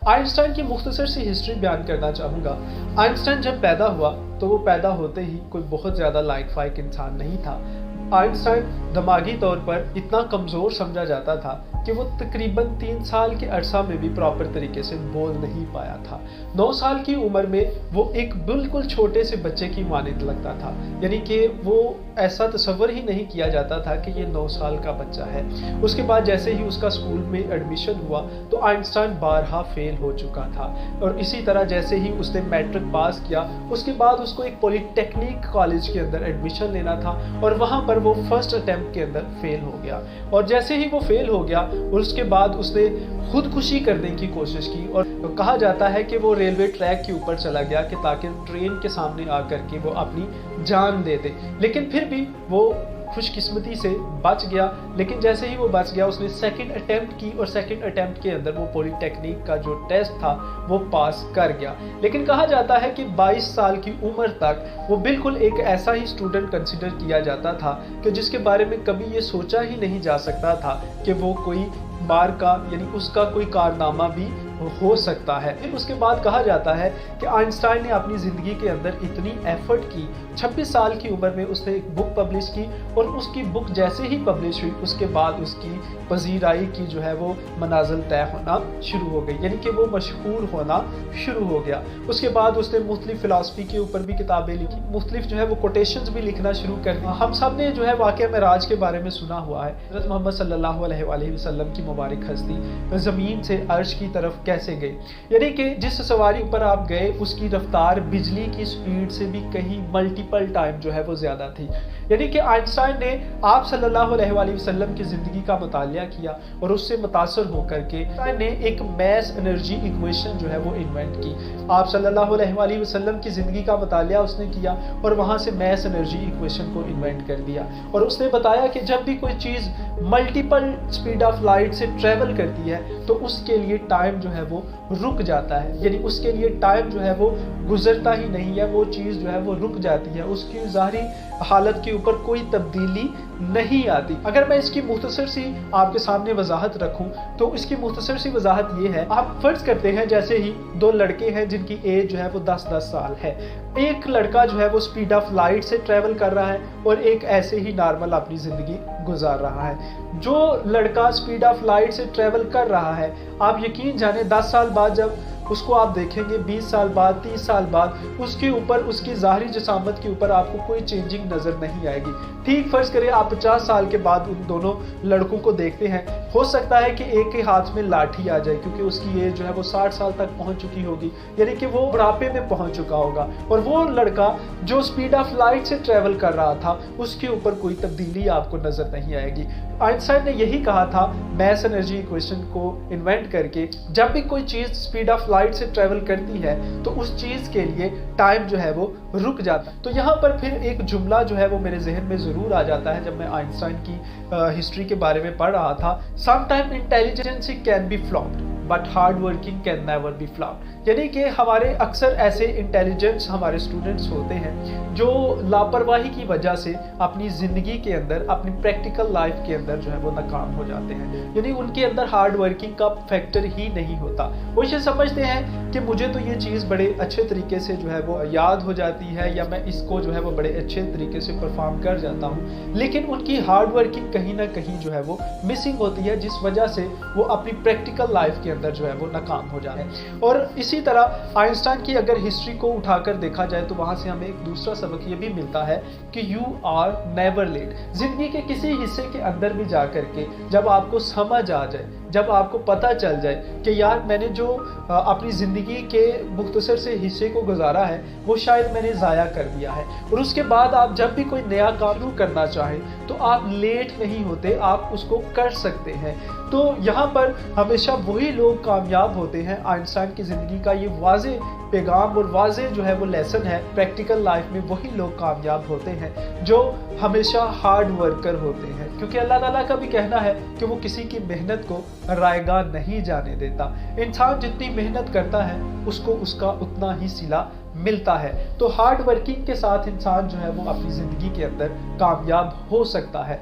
Einstein की मुख्तसर सी history बयान करना चाहूँगा। आइंस्टाइन जब पैदा हुआ तो वो पैदा होते ही कोई बहुत ज़्यादा लाइक फाइक इंसान नहीं था। आइंस्टाइन दिमागी तौर पर इतना कमज़ोर समझा जाता था कि वो तकरीबन 3 साल के अरसा में भी प्रॉपर तरीके से बोल नहीं पाया था। 9 साल की उम्र में वो एक बिल्कुल छोटे से बच्चे की मानद लगता था, यानी कि वो ऐसा तसव्वुर ही नहीं किया जाता था कि ये 9 साल का बच्चा है। उसके बाद जैसे ही उसका स्कूल में एडमिशन हुआ तो आइंस्टाइन बारहा फेल हो चुका था, और इसी तरह जैसे ही उसने मैट्रिक पास किया उसके बाद उसको एक पॉलिटेक्निक कॉलेज के अंदर एडमिशन लेना था, और वहाँ पर वो फर्स्ट अटेम्प्ट के अंदर फेल हो गया। और जैसे ही वो फेल हो गया और उसके बाद उसने खुदकुशी करने की कोशिश की, और कहा जाता है कि वो रेलवे ट्रैक के ऊपर चला गया कि ताकि ट्रेन के सामने आकर के वो अपनी जान दे दे, लेकिन फिर भी वो खुशकिस्मती से बच गया। लेकिन जैसे ही वो बच गया उसने सेकंड अटेम्प्ट की, और सेकंड अटेम्प्ट के अंदर वो पॉलिटेक्निक का जो टेस्ट था वो पास कर गया। लेकिन कहा जाता है कि 22 साल की उम्र तक वो बिल्कुल एक ऐसा ही स्टूडेंट कंसिडर किया जाता था कि जिसके बारे में कभी ये सोचा ही नहीं जा सकता था कि वो कोई बार का यानी उसका कोई कारनामा भी हो सकता है। फिर उसके बाद कहा जाता है कि आइंस्टाइन ने अपनी ज़िंदगी के अंदर इतनी एफर्ट की, 26 साल की उम्र में उसने एक बुक पब्लिश की, और उसकी बुक जैसे ही पब्लिश हुई उसके बाद उसकी पजीराई की जो है वो मनाजिल तय होना शुरू हो गई, यानी कि वो मशहूर होना शुरू हो गया। उसके बाद उसने मुख्तलिफ फ़िलासफ़ी के ऊपर भी किताबें लिखी, मुख्तलिफ जो है वो कोटेशंस भी लिखना शुरू कर दी। हम सब ने जो है वाक़या मेराज के बारे में सुना हुआ है। हज़रत मोहम्मद सल्लल्लाहु अलैहि वसल्लम की मुबारक हस्ती ज़मीन से अर्श की तरफ कैसे गए, यानी कि जिस सवारी ऊपर आप गए उसकी रफ्तार बिजली की स्पीड से भी कहीं मल्टीपल टाइम जो है वो ज़्यादा थी। यानी कि आइंस्टाइन ने आप सल्लल्लाहु अलैहि वसल्लम की ज़िंदगी का मुतालिया किया, और उससे मुतासर होकर के आइंस्टाइन ने एक मैस एनर्जी इक्वेशन जो है वो इन्वेंट की। आप सल्लल्लाहु अलैहि वसल्लम की ज़िंदगी का मुतालिया उसने किया और वहाँ से मैस एनर्जी इक्वेशन को इन्वेंट कर दिया, और उसने बताया कि जब भी कोई चीज़ मल्टीपल स्पीड ऑफ लाइट से ट्रेवल करती है तो उसके लिए टाइम जो है वो रुक जाता है, यानी उसके लिए टाइम जो है वो गुजरता ही नहीं है, वो चीज़ जो है वो रुक जाती है, उसकी ज़ाहरी हालत के ऊपर कोई तब्दीली नहीं आती। अगर मैं इसकी मुख्तसर सी आपके सामने वजाहत रखूं तो इसकी मुख्तसर सी वजाहत ये है, आप फर्ज करते हैं जैसे ही 2 लड़के हैं जिनकी एज जो है वो 10-10 साल है। एक लड़का जो है वो स्पीड ऑफ लाइट से ट्रेवल कर रहा है और एक ऐसे ही नॉर्मल अपनी ज़िंदगी गुजार रहा है। जो लड़का स्पीड ऑफ लाइट से ट्रेवल कर रहा है, आप यकीन जाने 10 साल बाद जब उसको आप देखेंगे, 20 साल बाद, 30 साल बाद, उसके ऊपर उसकी ज़ाहरी जिसामत के ऊपर आपको कोई चेंजिंग नज़र नहीं आएगी। ठीक फर्ज करें आप 50 साल के बाद उन दोनों लड़कों को देखते हैं, हो सकता है कि एक के हाथ में लाठी आ जाए क्योंकि उसकी एज जो है वो 60 साल तक पहुंच चुकी होगी, यानी कि वो बुढ़ापे में पहुंच चुका होगा, और वो लड़का जो स्पीड ऑफ लाइट से ट्रेवल कर रहा था उसके ऊपर कोई तब्दीली आपको नज़र नहीं आएगी। आइंस्टाइन ने यही कहा था मैस एनर्जी इक्वेशन को इन्वेंट करके, जब भी कोई चीज़ स्पीड ऑफ लाइट से ट्रेवल करती है तो उस चीज़ के लिए टाइम जो है वो रुक जाता है। तो यहाँ पर फिर एक जुमला जो है वो मेरे जहन में ज़रूर आ जाता है जब मैं आइंस्टाइन की हिस्ट्री के बारे में पढ़ रहा था। Sometime intelligence can be flawed but hard working can never be flawed, यानी कि हमारे अक्सर ऐसे इंटेलिजेंस हमारे स्टूडेंट्स होते हैं जो लापरवाही की वजह से अपनी ज़िंदगी के अंदर, अपनी प्रैक्टिकल लाइफ के अंदर जो है वो नाकाम हो जाते हैं, यानी उनके अंदर हार्ड वर्किंग का फैक्टर ही नहीं होता। वो ये समझते हैं कि मुझे तो ये चीज़ बड़े अच्छे तरीके से जो है वो याद हो जाती है, या मैं इसको जो है वो बड़े अच्छे तरीके से परफॉर्म कर जाता हूँ, लेकिन उनकी हार्ड वर्किंग कहीं ना कहीं जो है वो मिसिंग होती है, जिस वजह से वो अपनी प्रैक्टिकल लाइफ के अंदर जो है वो नाकाम हो जाते हैं। और इसी तरह आइंस्टाइन की अगर हिस्ट्री को उठाकर देखा जाए तो वहाँ से हमें एक दूसरा सबक ये भी मिलता है कि यू आर नेवर लेट। ज़िंदगी के किसी हिस्से के अंदर भी जा कर के जब आपको समझ आ जाए, जब आपको पता चल जाए कि यार मैंने जो अपनी ज़िंदगी के मुख्तसर से हिस्से को गुजारा है वो शायद मैंने ज़ाया कर दिया है, और उसके बाद आप जब भी कोई नया काम शुरू करना चाहें तो आप लेट नहीं होते, आप उसको कर सकते हैं। तो यहाँ पर हमेशा वही लोग कामयाब होते हैं। आइंस्टाइन की ज़िंदगी का ये वाज़े पैगाम और वाज़े जो है वो लेसन है, प्रैक्टिकल लाइफ में वही लोग कामयाब होते हैं जो हमेशा हार्ड वर्कर होते हैं, क्योंकि अल्लाह ताला का भी कहना है कि वो किसी की मेहनत को रायगा नहीं जाने देता। इंसान जितनी मेहनत करता है उसको उसका उतना ही सिला मिलता है। तो हार्ड वर्किंग के साथ इंसान जो है वो अपनी ज़िंदगी के अंदर कामयाब हो सकता है।